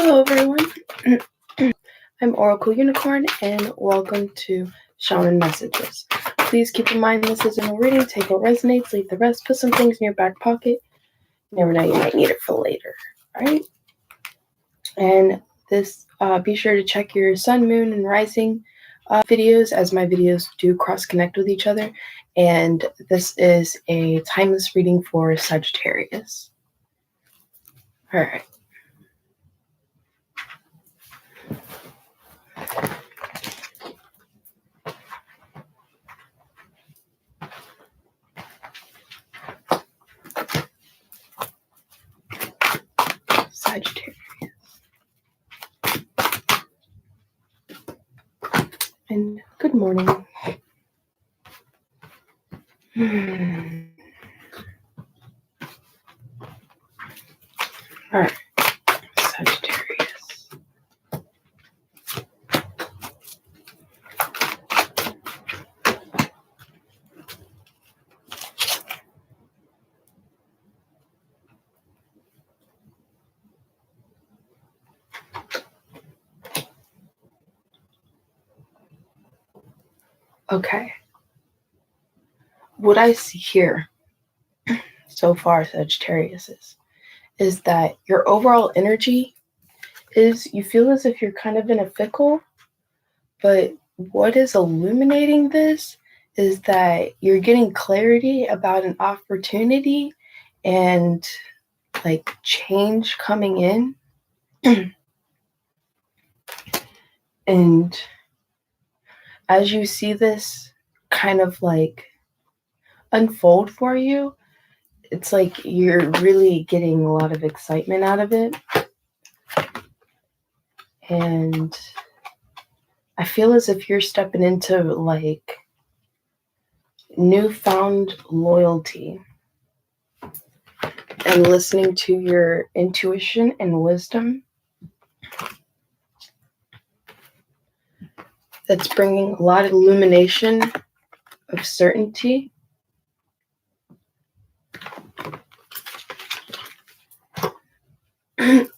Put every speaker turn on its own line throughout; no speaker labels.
Hello everyone, I'm Oracle Unicorn and welcome to Shaman Messages. Please keep in mind this isn't a reading, take what resonates, leave the rest, put some things in your back pocket. You never know, you might need it for later, alright? And this, be sure to check your sun, moon, and rising videos, as my videos do cross-connect with each other. And this is a timeless reading for Sagittarius. Alright. Sagittarius. And good morning. All right, Sagittarius. Okay. What I see here so far, Sagittarius, is that your overall energy is, you feel as if you're kind of in a fickle, but what is illuminating this is that you're getting clarity about an opportunity and like change coming in. And as you see this kind of like unfold for you, it's like you're really getting a lot of excitement out of it. And I feel as if you're stepping into like newfound loyalty and listening to your intuition and wisdom. That's bringing a lot of illumination of certainty. And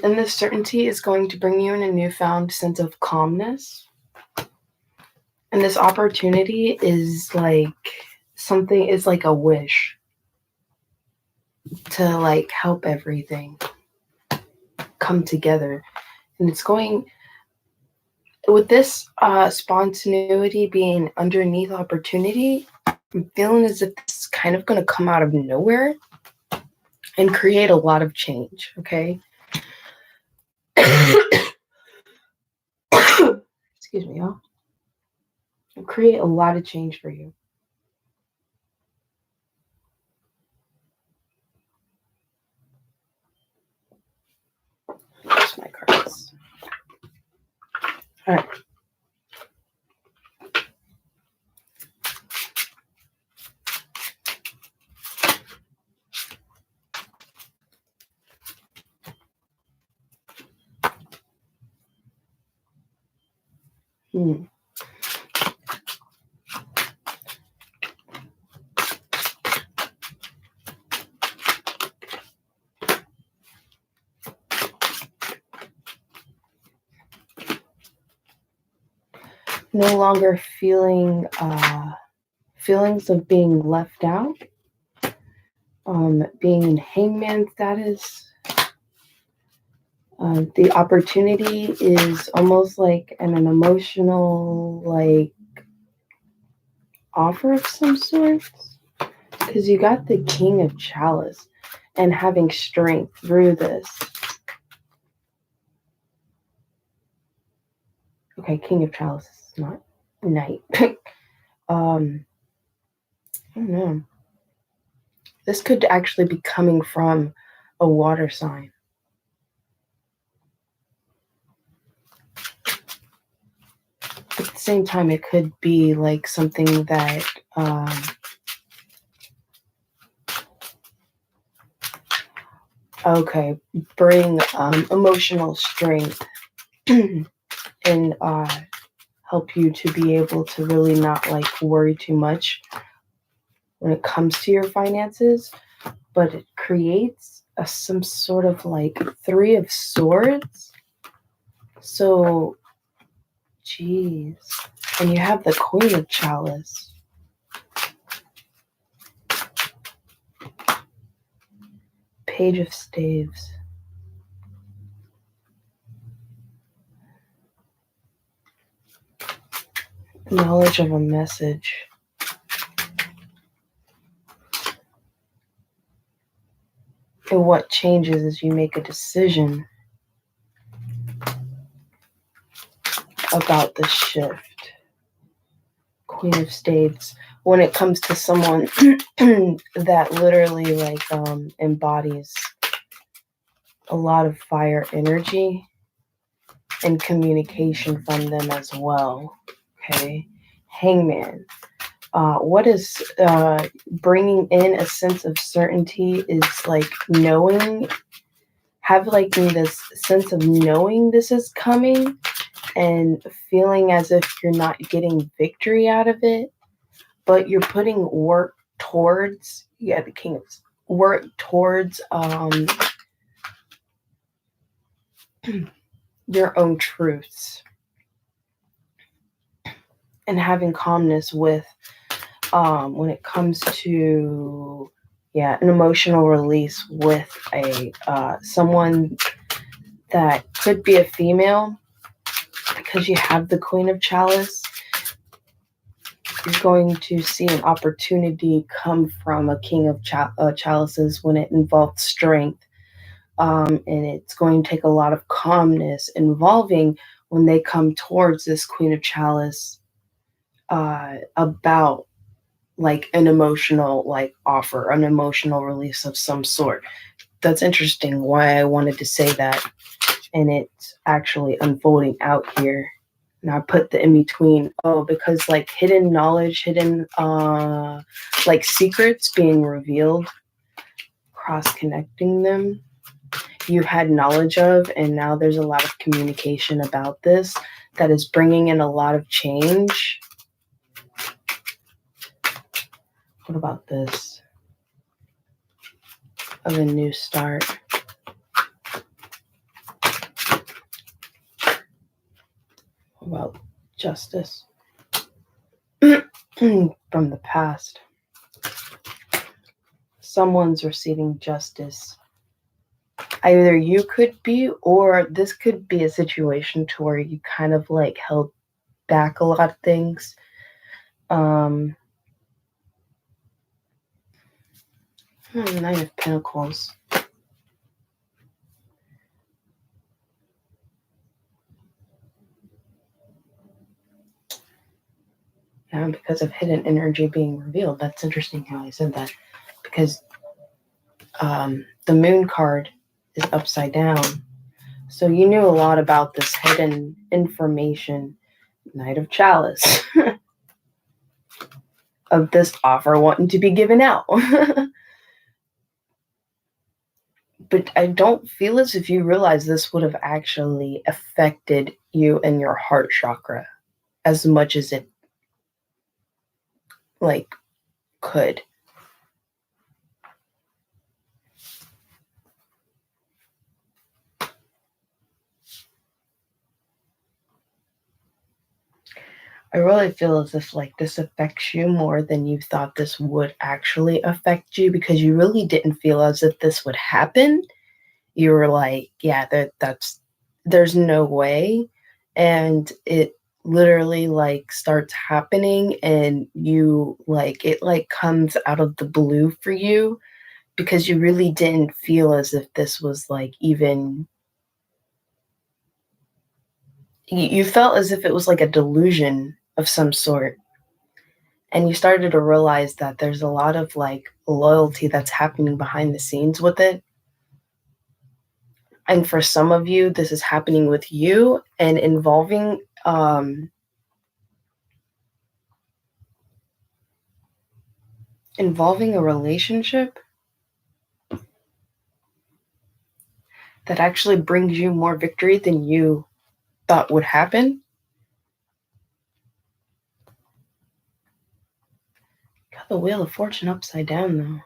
this certainty is going to bring you in a newfound sense of calmness. And this opportunity is like something, is like a wish to like help everything come together. And it's going, with this spontaneity being underneath opportunity, I'm feeling as if it's kind of going to come out of nowhere and create a lot of change, okay? Excuse me, y'all. It'll create a lot of change for you. That's my cards. All right. No longer feeling feelings of being left out, being in hangman status. The opportunity is almost like an emotional like offer of some sorts, because you got the King of Chalice and having strength through this. Okay, King of Chalice is not Knight. I don't know. This could actually be coming from a water sign. At the same time, it could be like something that bring emotional strength and help you to be able to really not like worry too much when it comes to your finances, but it creates some sort of like Three of Swords So, geez. And you have the Queen of Chalice. Page of Staves. Knowledge of a message. And what changes as you make a decision about the shift. Queen of Staves. When it comes to someone that literally embodies a lot of fire energy and communication from them as well. Okay. Hangman. What is bringing in a sense of certainty is like knowing, have like this sense of knowing this is coming and feeling as if you're not getting victory out of it, but you're putting work towards, the King of work towards your own truths and having calmness with when it comes to an emotional release with a someone that could be a female, because you have the Queen of Chalice. You're going to see an opportunity come from a King of Chalices when it involves strength. And it's going to take a lot of calmness involving when they come towards this Queen of Chalice about like an emotional offer, an emotional release of some sort. That's interesting why I wanted to say that. And it's actually unfolding out here. And I put the in between. Because like hidden knowledge, hidden secrets being revealed, cross-connecting them, you had knowledge of, and now there's a lot of communication about this that is bringing in a lot of change. What about this? Of a new start. What about justice? From the past. Someone's receiving justice. Either you could be, or this could be a situation to where you kind of like held back a lot of things. Nine of Pentacles. Yeah, because of hidden energy being revealed. That's interesting how I said that. Because the Moon card is upside down. So you knew a lot about this hidden information. Knight of Chalice. Of this offer wanting to be given out. But I don't feel as if you realize this would have actually affected you and your heart chakra as much as it could. I really feel as if this affects you more than you thought this would actually affect you, because you really didn't feel as if this would happen. You were like, yeah, there's no way. And it literally starts happening, and you it comes out of the blue for you, because you really didn't feel as if this was even, you felt as if it was a delusion of some sort. And you started to realize that there's a lot of loyalty that's happening behind the scenes with it. And for some of you, this is happening with you and involving a relationship that actually brings you more victory than you thought would happen. Got the Wheel of Fortune upside down, though.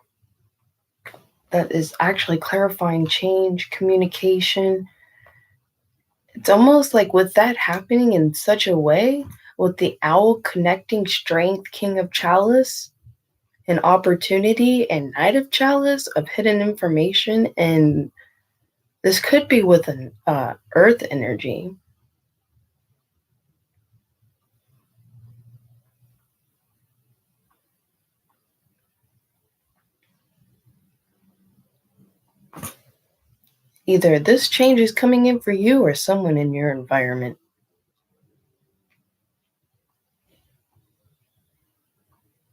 That is actually clarifying change, communication. It's almost like with that happening in such a way, with the owl connecting strength, King of Chalice, and opportunity, and Knight of Chalice of hidden information, and this could be with an earth energy. Either this change is coming in for you or someone in your environment.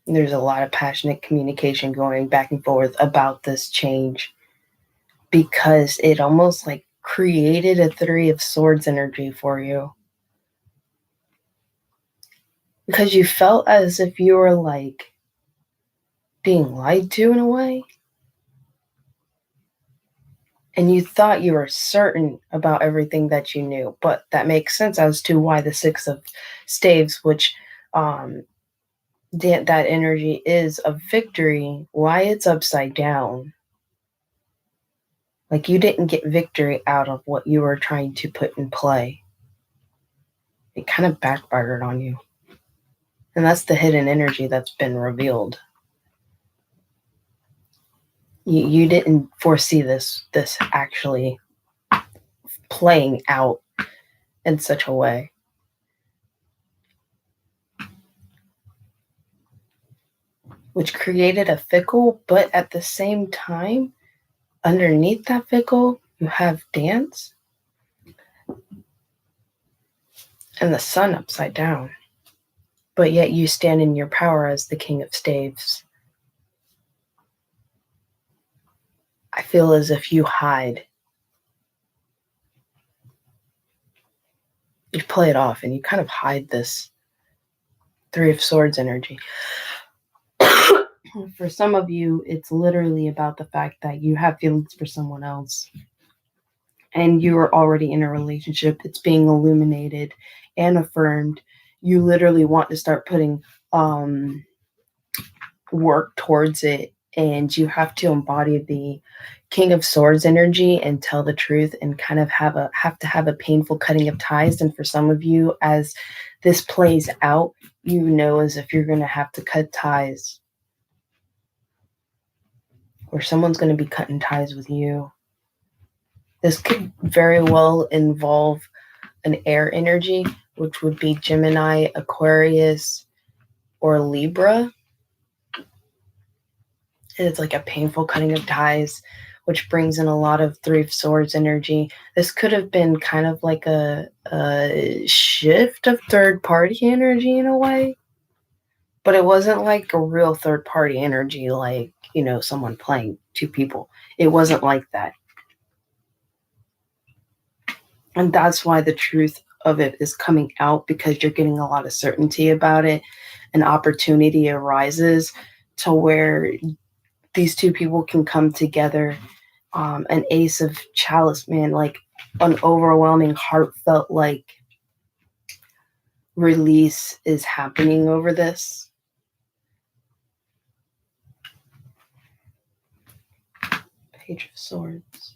There's a lot of passionate communication going back and forth about this change because it almost like created a Three of Swords energy for you. Because you felt as if you were like being lied to in a way. And you thought you were certain about everything that you knew, but that makes sense as to why the Six of Staves, which that energy is of victory, why it's upside down. Like you didn't get victory out of what you were trying to put in play. It kind of backfired on you. And that's the hidden energy that's been revealed. You didn't foresee this actually playing out in such a way. Which created a fickle, but at the same time, underneath that fickle, you have dance and the sun upside down. But yet you stand in your power as the King of Staves. I feel as if you hide. You play it off and you kind of hide this Three of Swords energy. For some of you, it's literally about the fact that you have feelings for someone else and you are already in a relationship. It's being illuminated and affirmed. You literally want to start putting work towards it, and you have to embody the King of Swords energy and tell the truth and kind of have to have a painful cutting of ties. And for some of you, as this plays out, you know as if you're going to have to cut ties, or someone's going to be cutting ties with you. This could very well involve an air energy, which would be Gemini, Aquarius, or Libra. And it's like a painful cutting of ties, which brings in a lot of Three of Swords energy. This could have been kind of like a shift of third party energy in a way, but it wasn't like a real third party energy, like, you know, someone playing two people. It wasn't like that. And that's why the truth of it is coming out, because you're getting a lot of certainty about it. An opportunity arises to where these two people can come together. An Ace of Chalice, man, like an overwhelming, heartfelt, like release is happening over this. Page of Swords.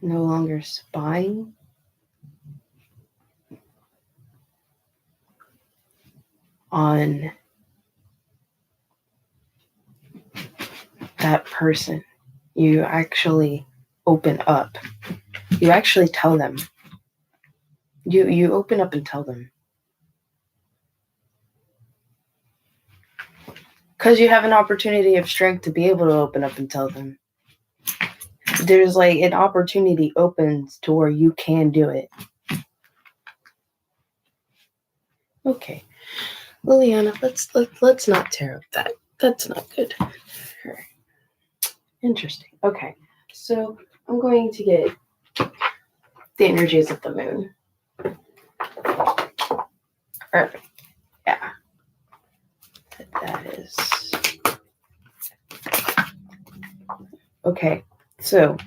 No longer spying. On that person. You actually open up. You actually tell them. You open up and tell them. Because you have an opportunity of strength to be able to open up and tell them. There's like an opportunity opens to where you can do it. Okay, Liliana, let's not tear up that. That's not good. Right. Interesting. Okay, so I'm going to get the energies of the moon. Or, yeah, that is okay. So,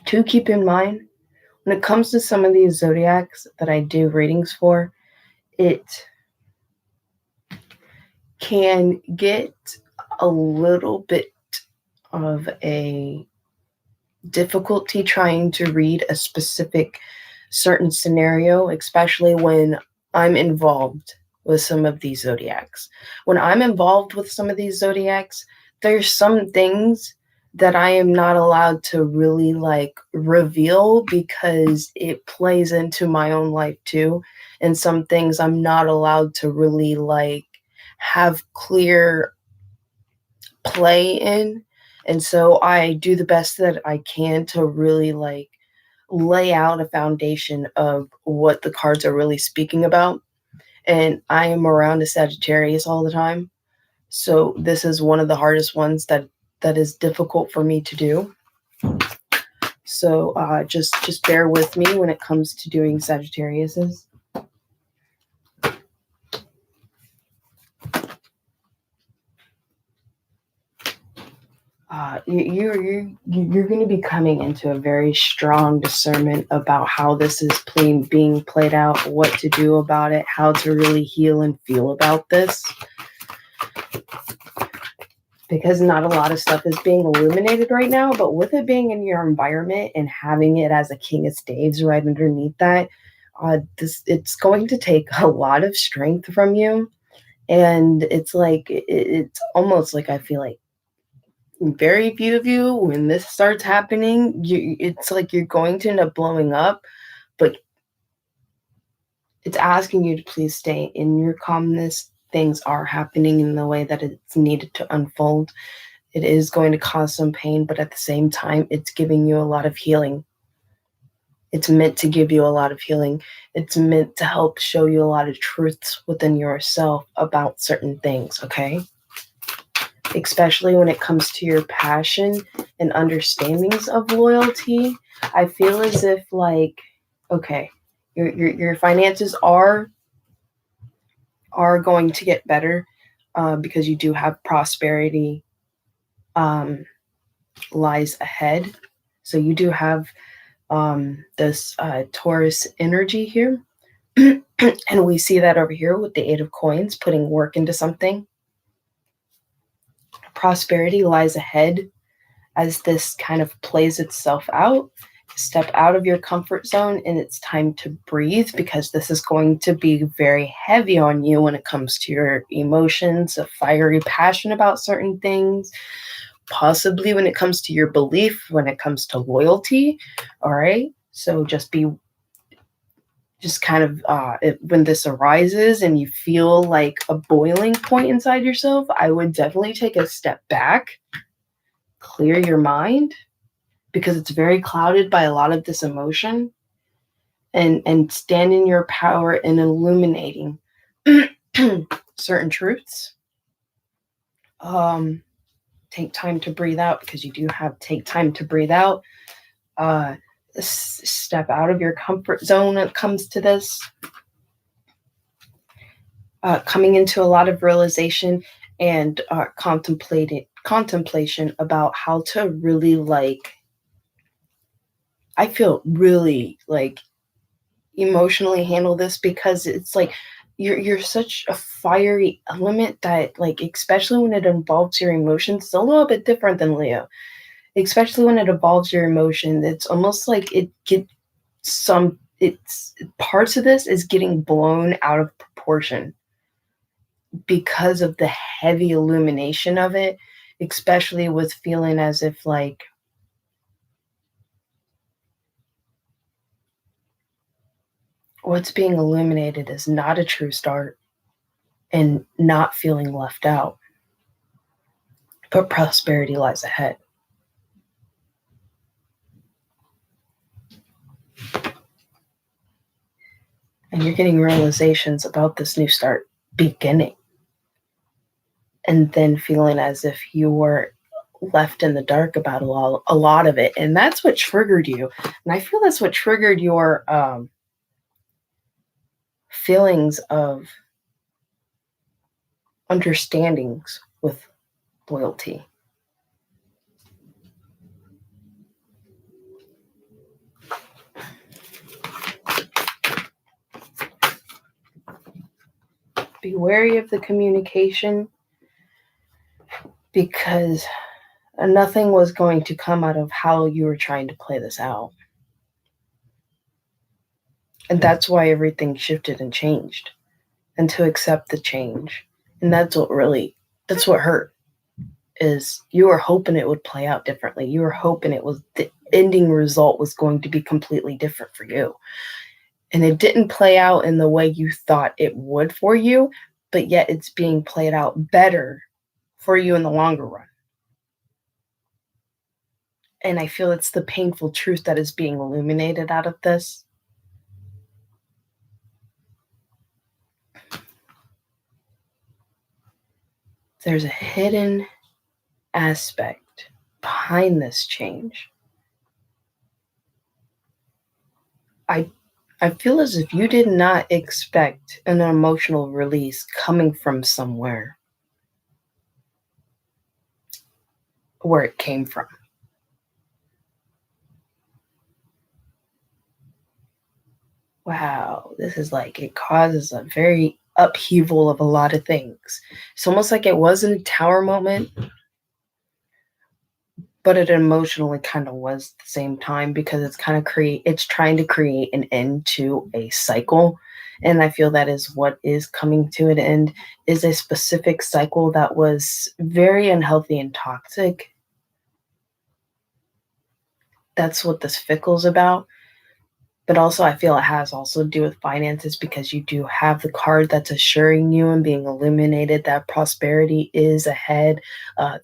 to keep in mind, when it comes to some of these zodiacs that I do readings for, it can get a little bit of a difficulty trying to read a specific certain scenario, especially when I'm involved with some of these zodiacs. When I'm involved with some of these zodiacs, there's some things that I am not allowed to really like reveal because it plays into my own life too. And some things I'm not allowed to really like have clear play in. And so I do the best that I can to really like lay out a foundation of what the cards are really speaking about. And I am around a Sagittarius all the time. So this is one of the hardest ones that is difficult for me to do. So just bear with me when it comes to doing Sagittariuses. You're going to be coming into a very strong discernment about how this is being played out, what to do about it, how to really heal and feel about this. Because not a lot of stuff is being illuminated right now, but with it being in your environment and having it as a King of Staves right underneath that, it's going to take a lot of strength from you. And it's like, it's almost like I feel like very few of you, when this starts happening, it's like you're going to end up blowing up, but it's asking you to please stay in your calmness. Things are happening in the way that it's needed to unfold. It is going to cause some pain, but at the same time, it's giving you a lot of healing. It's meant to give you a lot of healing. It's meant to help show you a lot of truths within yourself about certain things, okay? Especially when it comes to your passion and understandings of loyalty. I feel as if like, okay, your finances are going to get better because you do have prosperity lies ahead. So you do have this Taurus energy here. And we see that over here with the Eight of Coins, putting work into something. Prosperity lies ahead as this kind of plays itself out. Step out of your comfort zone, and it's time to breathe, because this is going to be very heavy on you when it comes to your emotions, a fiery passion about certain things, possibly when it comes to your belief, when it comes to loyalty. All right. So just kind of when this arises and you feel like a boiling point inside yourself, I would definitely take a step back, clear your mind, because it's very clouded by a lot of this emotion, and stand in your power in illuminating certain truths. Take time to breathe out, because you do have take time to breathe out. Step out of your comfort zone when it comes to this. Coming into a lot of realization and contemplation about how to really like, I feel really like emotionally handle this, because it's like you're such a fiery element that, like, especially when it involves your emotions, it's a little bit different than Leo. Especially when it involves your emotion, it's almost like it's parts of this is getting blown out of proportion because of the heavy illumination of it, especially with feeling as if like what's being illuminated is not a true start and not feeling left out, but prosperity lies ahead. And you're getting realizations about this new start beginning, and then feeling as if you were left in the dark about a lot of it. And that's what triggered you. And I feel that's what triggered your feelings of understandings with loyalty. Be wary of the communication, because nothing was going to come out of how you were trying to play this out. And that's why everything shifted and changed. And to accept the change. And that's what hurt. Is you were hoping it would play out differently. You were hoping the ending result was going to be completely different for you. And it didn't play out in the way you thought it would for you, but yet it's being played out better for you in the longer run. And I feel it's the painful truth that is being illuminated out of this. There's a hidden aspect behind this change. I feel as if you did not expect an emotional release coming from somewhere where it came from. Wow, this is like, it causes a very upheaval of a lot of things. It's almost like it wasn't a tower moment, but it emotionally kind of was at the same time, because it's trying to create an end to a cycle. And I feel that is what is coming to an end, is a specific cycle that was very unhealthy and toxic. That's what this fickle's about. But also, I feel it has also to do with finances, because you do have the card that's assuring you and being illuminated that prosperity is ahead.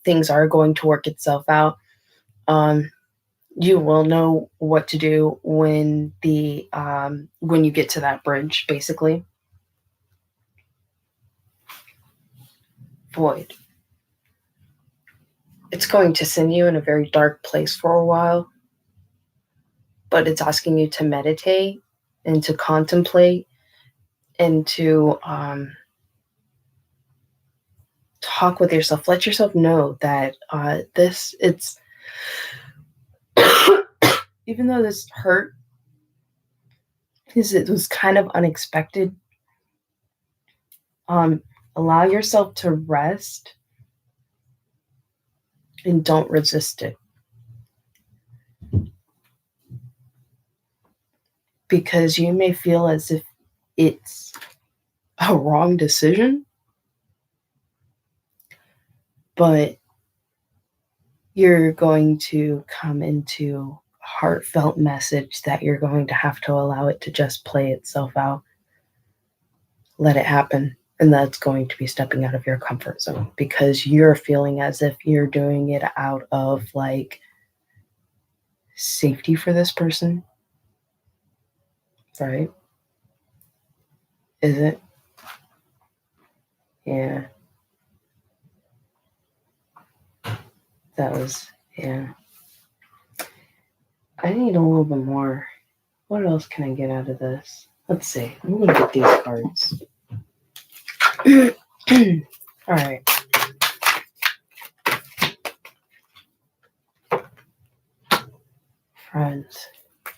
Things are going to work itself out. You will know what to do when you get to that bridge, basically. Void. It's going to send you in a very dark place for a while, but it's asking you to meditate and to contemplate and to talk with yourself. Let yourself know that it's even though this hurt, because it was kind of unexpected, allow yourself to rest and don't resist it. Because you may feel as if it's a wrong decision, but you're going to come into a heartfelt message that you're going to have to allow it to just play itself out. Let it happen. And that's going to be stepping out of your comfort zone, because you're feeling as if you're doing it out of like safety for this person. Right? Is it? Yeah. Yeah. I need a little bit more. What else can I get out of this? Let's see. I'm going to get these cards. All right.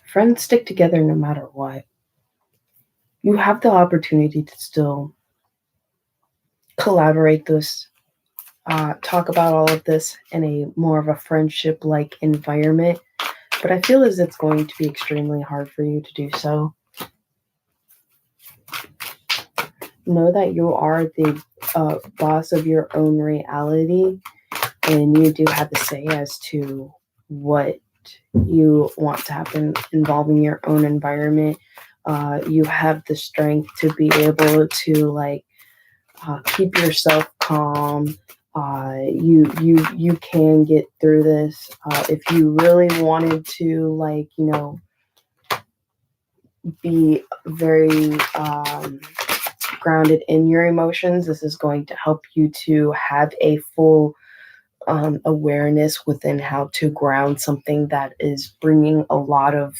Friends stick together no matter what. You have the opportunity to still collaborate this, talk about all of this in a more of a friendship-like environment, but I feel as it's going to be extremely hard for you to do so. Know that you are the boss of your own reality, and you do have a say as to what you want to happen involving your own environment. You have the strength to be able to keep yourself calm. You can get through this. If you really wanted to, be very grounded in your emotions, this is going to help you to have a full awareness within how to ground something that is bringing a lot of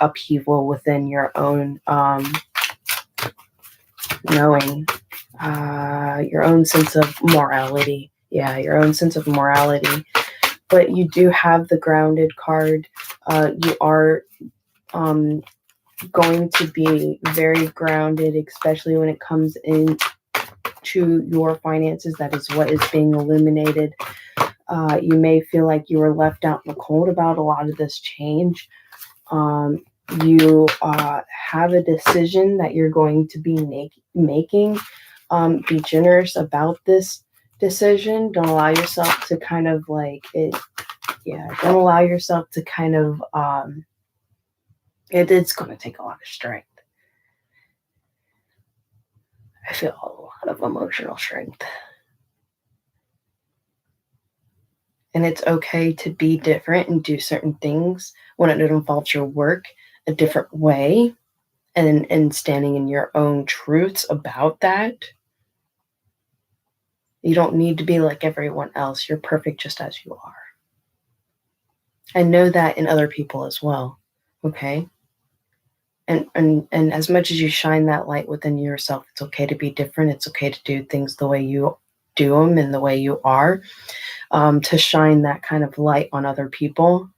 upheaval within your own knowing, your own sense of morality. Yeah, your own sense of morality. But you do have the grounded card. You are going to be very grounded, especially when it comes in to your finances. That is what is being illuminated. You may feel like you were left out in the cold about a lot of this change. You have a decision that you're going to be making. Be generous about this decision. Don't allow yourself to kind of like it. Yeah, don't allow yourself to kind of. It's going to take a lot of strength. I feel a lot of emotional strength. And it's okay to be different and do certain things when it involves your work a different way, and standing in your own truths about that. You don't need to be like everyone else. You're perfect just as you are. I know that in other people as well. Okay? And as much as you shine that light within yourself, it's okay to be different. It's okay to do things the way you do them and the way you are. To shine that kind of light on other people.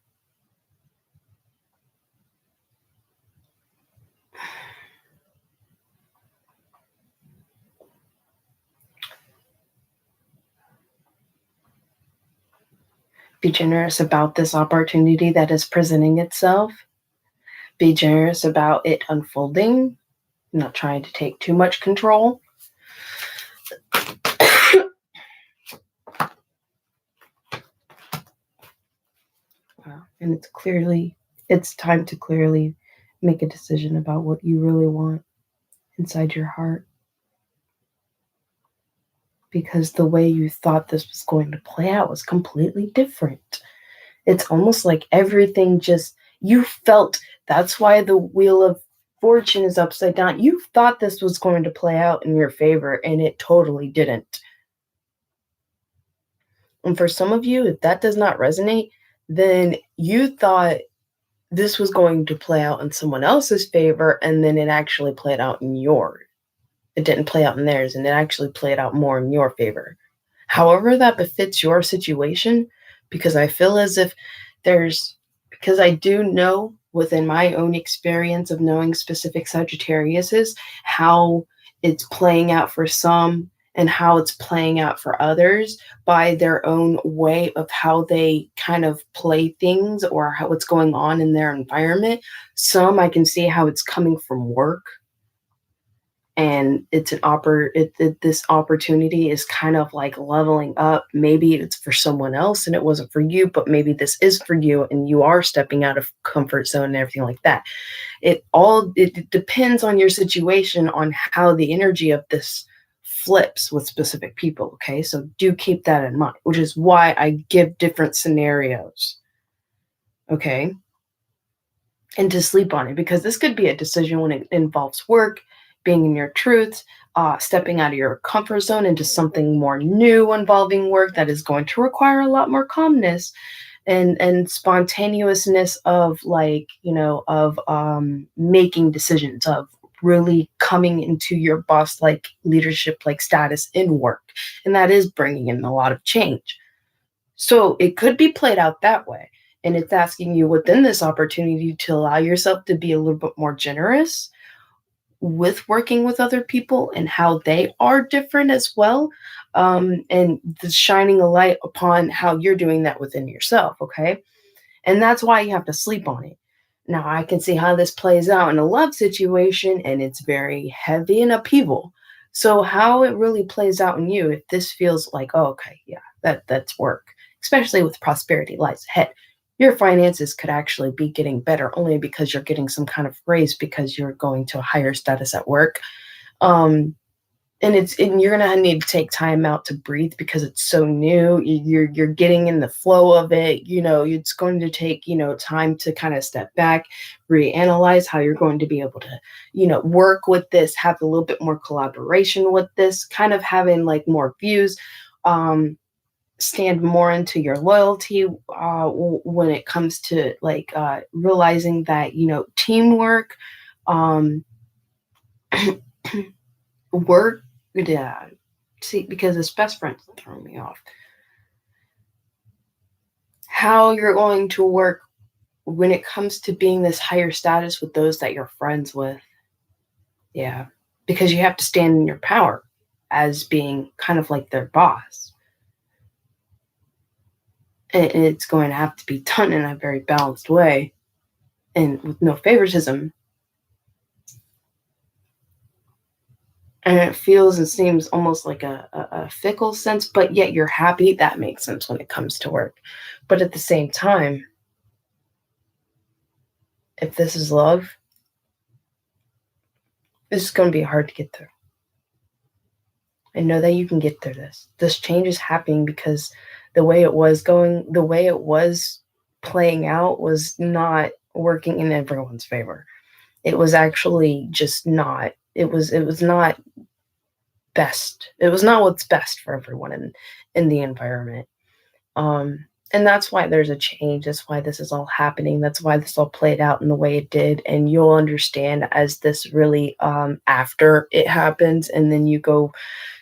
Be generous about this opportunity that is presenting itself. Be generous about it unfolding, not trying to take too much control. And it's time to clearly make a decision about what you really want inside your heart. Because the way you thought this was going to play out was completely different. It's almost like everything you felt. That's why the Wheel of Fortune is upside down. You thought this was going to play out in your favor, and it totally didn't. And for some of you, if that does not resonate, then you thought this was going to play out in someone else's favor, and then it actually played out in yours. It didn't play out in theirs, and it actually played out more in your favor. However that befits your situation, because I feel as if because I do know within my own experience of knowing specific Sagittariuses, how it's playing out for some and how it's playing out for others by their own way of how they kind of play things or how what's going on in their environment. Some I can see how it's coming from work, and it's this opportunity is kind of like leveling up. Maybe it's for someone else and it wasn't for you, but maybe this is for you and you are stepping out of comfort zone and everything like that. It depends on your situation, on how the energy of this flips with specific people. Okay, so do keep that in mind, which is why I give different scenarios. Okay, and to sleep on it, because this could be a decision when it involves work, being in your truth, stepping out of your comfort zone into something more new involving work that is going to require a lot more calmness and spontaneousness of making decisions, of really coming into your boss like leadership like status in work. And that is bringing in a lot of change. So it could be played out that way. And it's asking you within this opportunity to allow yourself to be a little bit more generous with working with other people and how they are different as well. And shining a light upon how you're doing that within yourself. Okay. And that's why you have to sleep on it. Now, I can see how this plays out in a love situation, and it's very heavy and upheaval. So, how it really plays out in you, if this feels like, oh, okay, yeah, that's work, especially with prosperity lies ahead. Your finances could actually be getting better only because you're getting some kind of raise because you're going to a higher status at work. And you're gonna need to take time out to breathe because it's so new. You're getting in the flow of it. It's going to take time to kind of step back, reanalyze how you're going to be able to work with this, have a little bit more collaboration with this, kind of having like more views, stand more into your loyalty when it comes to realizing that teamwork, work. Yeah. See, because his best friends throw me off. How you're going to work when it comes to being this higher status with those that you're friends with. Yeah. Because you have to stand in your power as being kind of like their boss. And it's going to have to be done in a very balanced way and with no favoritism. And it feels and seems almost like a fickle sense, but yet you're happy. That makes sense when it comes to work. But at the same time, if this is love, this is going to be hard to get through. And know that you can get through this. This change is happening because the way it was playing out was not working in everyone's favor. It was actually just not. It was not best. It was not what's best for everyone in the environment. And that's why there's a change. That's why this is all happening. That's why this all played out in the way it did. And you'll understand as this really after it happens, and then you go.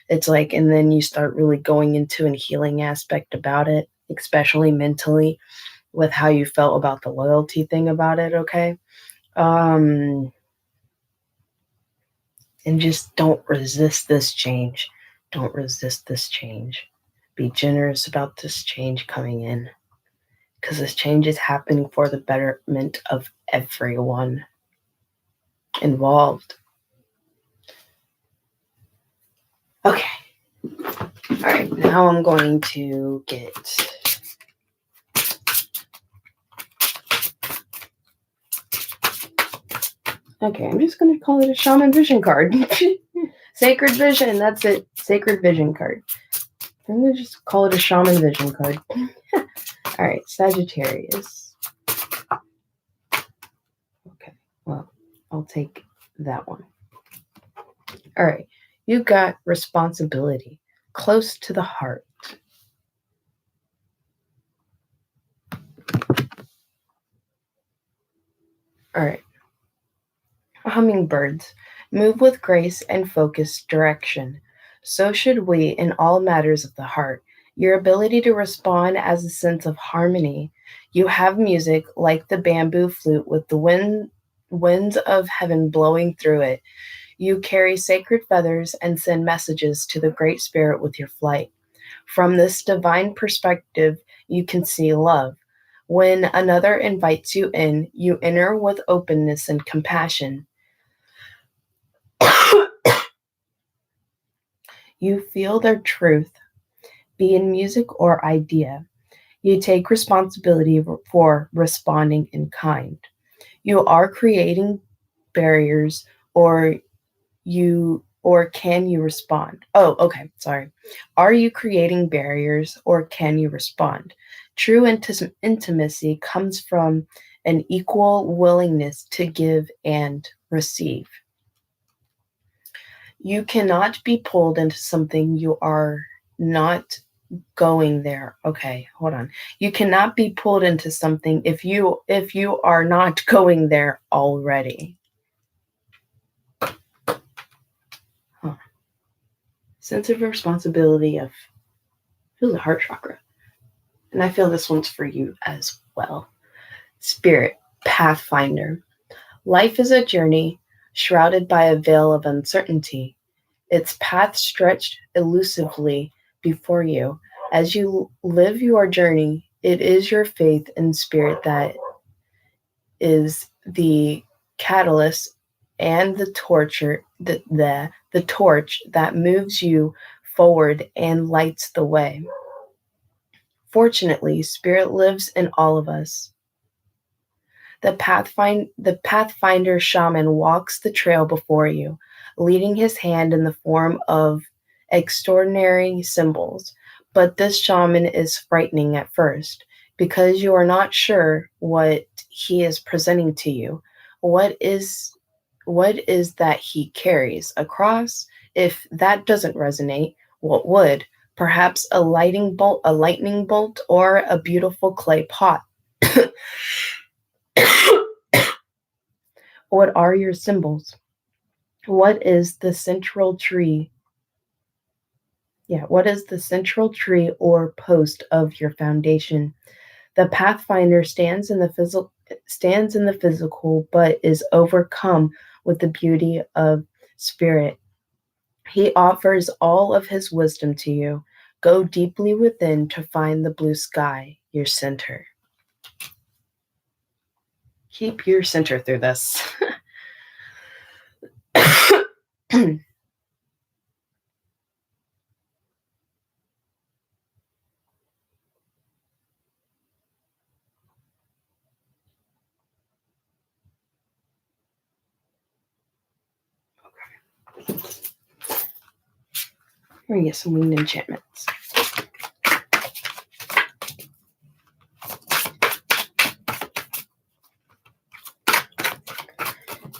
It's like, and then you start really going into a healing aspect about it, especially mentally, with how you felt about the loyalty thing about it. Okay. And just don't resist this change. Don't resist this change. Be generous about this change coming in, because this change is happening for the betterment of everyone involved. Okay. All right. Now I'm going to get... Okay, I'm just going to call it a Shaman Vision card. Sacred Vision, that's it. Sacred Vision card. I'm going to just call it a Shaman Vision card. All right, Sagittarius. Okay, well, I'll take that one. All right, you got responsibility, close to the heart. All right. Hummingbirds move with grace and focused direction. So should we in all matters of the heart. Your ability to respond as a sense of harmony. You have music like the bamboo flute with the winds of heaven blowing through it. You carry sacred feathers and send messages to the Great Spirit with your flight. From this divine perspective, you can see love. When another invites you in, you enter with openness and compassion. You feel their truth, be in music or idea. You take responsibility for responding in kind. You are creating barriers, or can you respond? Oh, okay, sorry. Are you creating barriers, or can you respond? True intimacy comes from an equal willingness to give and receive. You cannot be pulled into something you are not going there. Okay, hold on. You cannot be pulled into something if you are not going there already. Huh. Sense of responsibility of feels the heart chakra. And I feel this one's for you as well. Spirit, Pathfinder. Life is a journey shrouded by a veil of uncertainty. Its path stretched elusively before you. As you live your journey, it is your faith and spirit that is the catalyst and the torch that moves you forward and lights the way. Fortunately, spirit lives in all of us. The Pathfinder shaman walks the trail before you, leading his hand in the form of extraordinary symbols. But this shaman is frightening at first, because you are not sure what he is presenting to you. What is that he carries? A cross? If that doesn't resonate, what would? Perhaps a lightning bolt, or a beautiful clay pot. What are your symbols? What is the central tree? What is the central tree or post of your foundation? The Pathfinder stands in the physical, but is overcome with the beauty of spirit. He offers all of his wisdom to you. Go deeply within to find the blue sky. your center. Keep your center through this. We're gonna get some winged enchantments.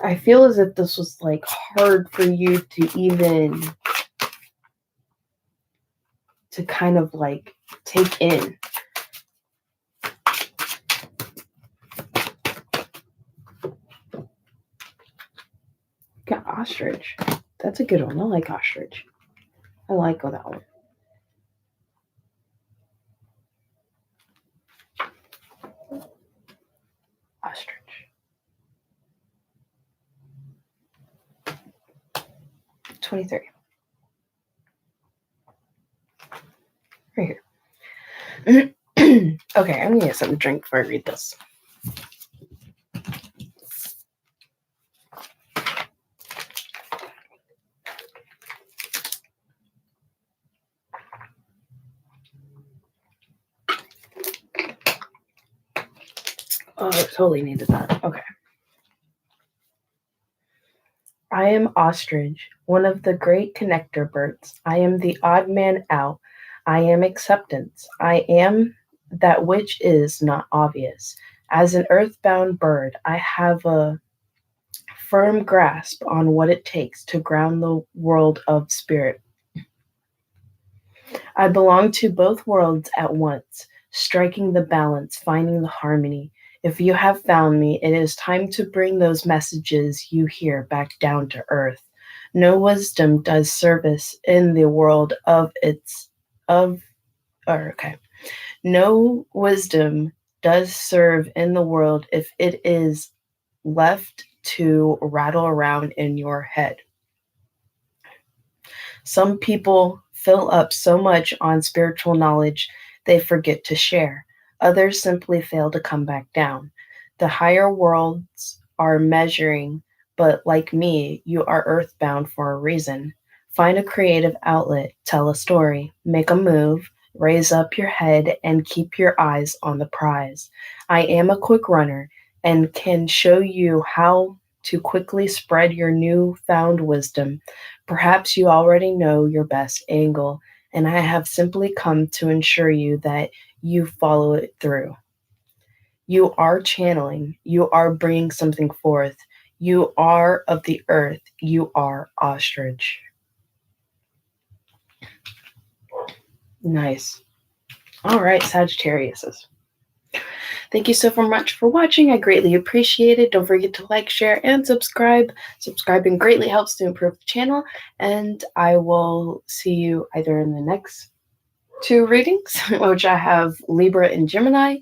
I feel as if this was like hard for you to even to kind of like take in. Got ostrich. That's a good one. I like ostrich. I like that one. Ostrich. $23. Right here. Okay, I'm gonna get something to drink before I read this. Oh, I totally needed that. Okay. I am ostrich, one of the great connector birds. I am the odd man out. I am acceptance. I am that which is not obvious. As an earthbound bird, I have a firm grasp on what it takes to ground the world of spirit. I belong to both worlds at once, striking the balance, finding the harmony. If you have found me, it is time to bring those messages you hear back down to earth. No wisdom does service in the world No wisdom does serve in the world if it is left to rattle around in your head. Some people fill up so much on spiritual knowledge they forget to share. Others simply fail to come back down. The higher worlds are measuring, but like me, you are earthbound for a reason. Find a creative outlet, tell a story, make a move, raise up your head, and keep your eyes on the prize. I am a quick runner and can show you how to quickly spread your newfound wisdom. Perhaps you already know your best angle, and I have simply come to ensure you that you follow it through. You are channeling, you are bringing something forth. You are of the earth, you are ostrich. Nice. All right, Sagittariuses. Thank you so much for watching. I greatly appreciate it. Don't forget to like, share, and subscribe. Subscribing greatly helps to improve the channel. And I will see you either in the next 2 readings, which I have Libra and Gemini,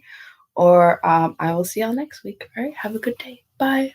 or I will see y'all next week. All right, have a good day. Bye.